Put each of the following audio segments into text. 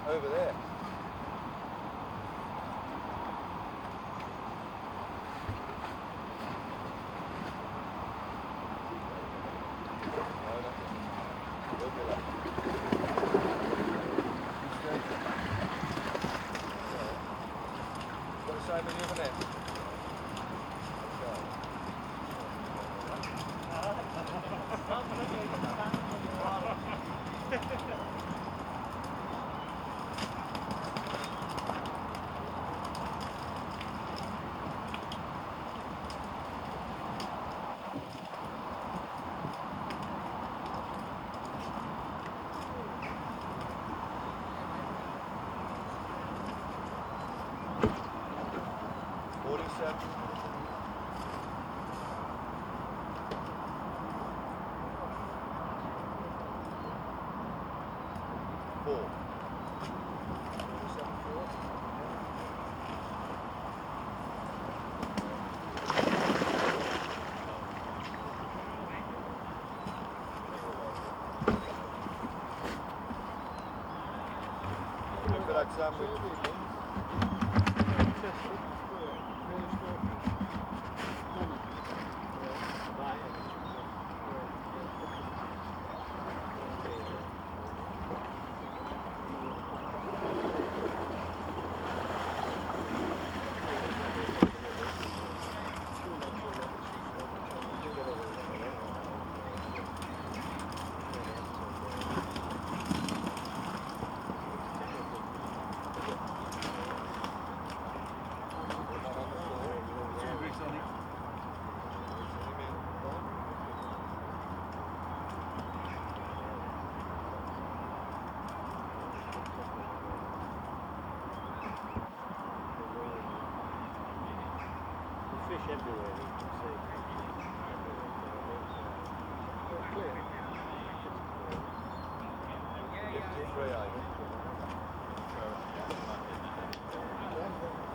Over there.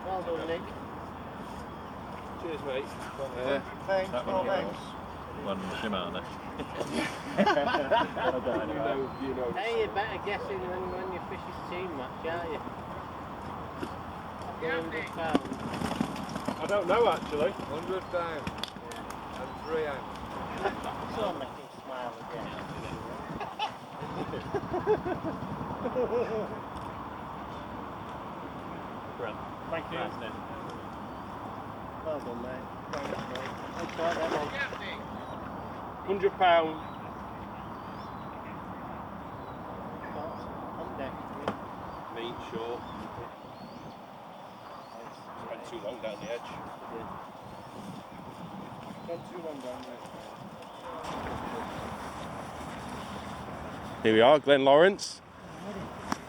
Well done, Nick. Cheers, mate. Thanks, well, thanks. One Shimano. Hey, you're better guessing than when you fish his team match, aren't you? £100. I don't know actually. £100 and 3 ounce. It's all making smile again. Thank you. Well done, mate. Thanks, mate. Thanks, mate. £100. On deck. Meat short. Went too long down the edge. Went too long down the edge. Here we are, Glenn Lawrence,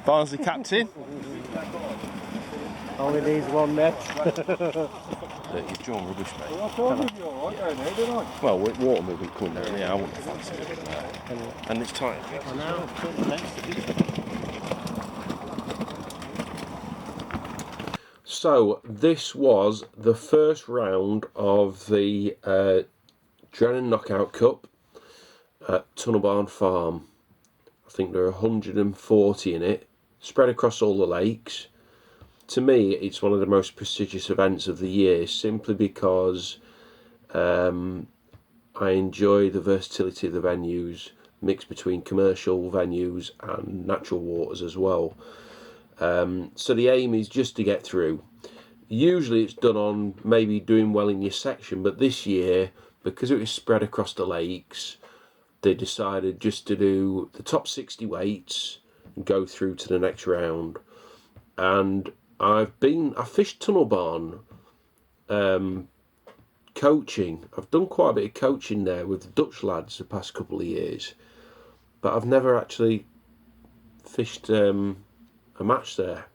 Barnsley captain. Only needs one net. You've drawn rubbish, mate. Well, I thought you'd be alright down there, didn't I? Well, with water moving coming down here, I wouldn't fancy it. And it's tight. I know. So, this was the first round of the Drennan Knockout Cup at Tunnel Barn Farm. I think there are 140 in it, spread across all the lakes. To me, it's one of the most prestigious events of the year, simply because I enjoy the versatility of the venues, mixed between commercial venues and natural waters as well. So the aim is just to get through. Usually it's done on maybe doing well in your section, but this year, because it was spread across the lakes, they decided just to do the top 60 weights and go through to the next round. And I fished Tunnel Barn coaching. I've done quite a bit of coaching there with the Dutch lads the past couple of years, but I've never actually fished a match there.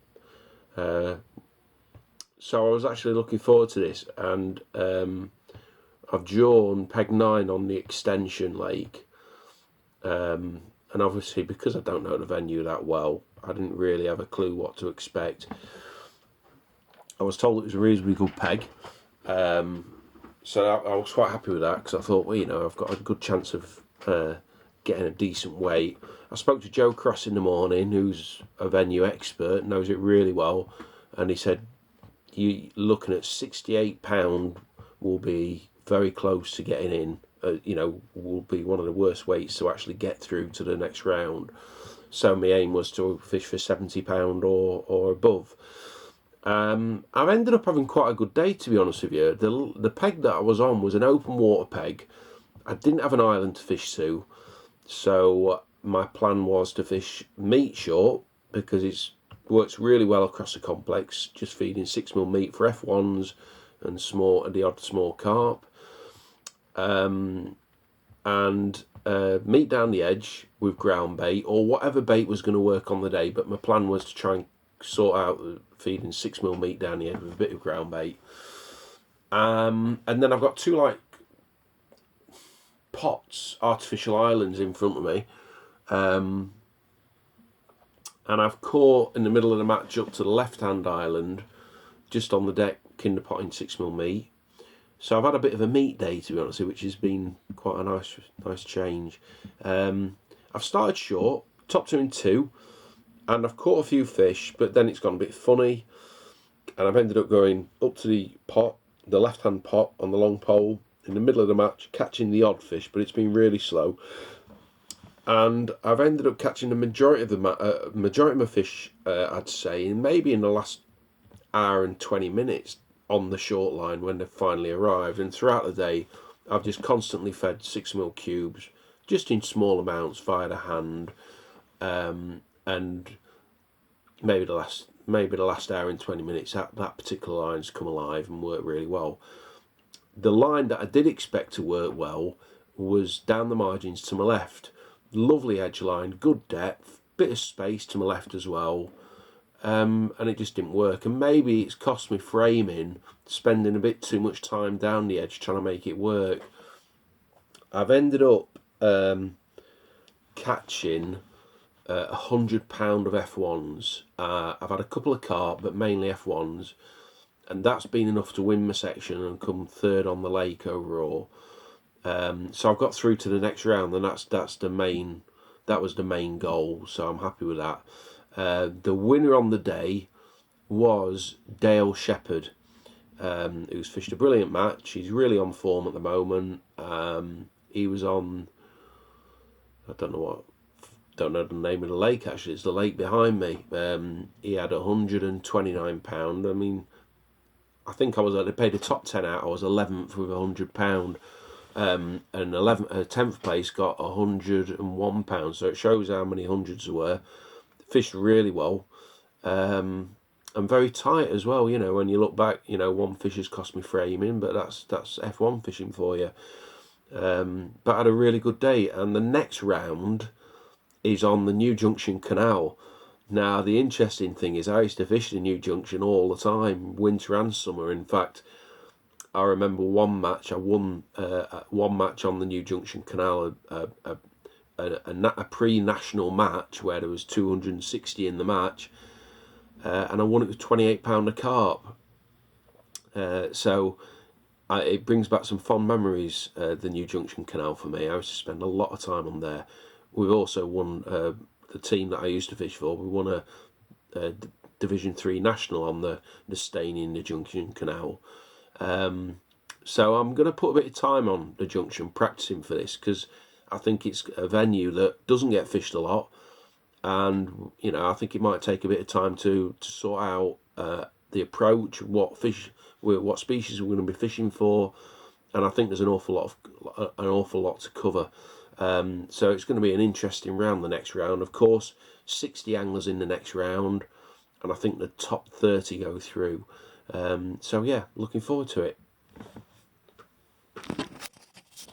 So I was actually looking forward to this, and I've drawn peg 9 on the extension lake, and obviously because I don't know the venue that well, I didn't really have a clue what to expect. I was told it was a reasonably good peg, so I was quite happy with that, because I thought, well, you know, I've got a good chance of getting a decent weight. I spoke to Joe Cross in the morning, who's a venue expert, knows it really well, and he said, you looking at £68 will be very close to getting in. Will be one of the worst weights to actually get through to the next round. So my aim was to fish for £70 or above. I've ended up having quite a good day, to be honest with you. The peg that I was on was an open water peg. I didn't have an island to fish to, so my plan was to fish meat short, because it works really well across the complex, just feeding 6mm meat for F1s and the odd small carp. And meat down the edge with ground bait or whatever bait was going to work on the day, but my plan was to try and sort out feeding 6mm meat down the edge with a bit of ground bait. And then I've got two pots, artificial islands in front of me, and I've caught in the middle of the match up to the left hand island, just on the deck, kinder potting 6mm meat. So I've had a bit of a meat day, to be honest, which has been quite a nice change. I've started short, top 2 and 2, and I've caught a few fish, but then it's gone a bit funny, and I've ended up going up to the pot, the left-hand pot on the long pole, in the middle of the match, catching the odd fish, but it's been really slow. And I've ended up catching the majority of my fish, I'd say, maybe in the last hour and 20 minutes on the short line when they've finally arrived. And throughout the day, I've just constantly fed 6mm cubes, just in small amounts via the hand, and maybe the last hour and 20 minutes that particular line's come alive and worked really well. The line that I did expect to work well was down the margins to my left. Lovely edge line, good depth, bit of space to my left as well, and it just didn't work. And maybe it's cost me framing, spending a bit too much time down the edge trying to make it work. I've ended up catching 100 pound of F1s. I've had a couple of carp, but mainly F1s, and that's been enough to win my section and come third on the lake overall. So I've got through to the next round, and that was the main goal, so I'm happy with that. The winner on the day was Dale Shepherd, who's fished a brilliant match. He's really on form at the moment. He was on, I don't know the name of the lake, actually. It's the lake behind me. He had £129. I mean, I think they paid a top 10 out. I was 11th with £100. And 10th place got £101. So it shows how many hundreds there were. Fished really well, and very tight as well. You know, when you look back, you know, one fish has cost me framing, but that's F1 fishing for you. But I had a really good day, and the next round is on the New Junction Canal. Now, the interesting thing is, I used to fish the New Junction all the time, winter and summer. In fact, I remember one match I won, one match on the New Junction Canal, a pre-national match where there was 260 in the match, and I won it with £28 a carp. So it brings back some fond memories, the New Junction Canal for me. I used to spend a lot of time on there. We've also won, the team that I used to fish for, we won a Division 3 national on the Staining in the Junction Canal. So I'm going to put a bit of time on the Junction practicing for this, because I think it's a venue that doesn't get fished a lot, and you know, I think it might take a bit of time to sort out the approach, what species we're going to be fishing for, and I think there's an awful lot to cover. So it's going to be an interesting round, the next round. Of course, 60 anglers in the next round, and I think the top 30 go through. So yeah, looking forward to it.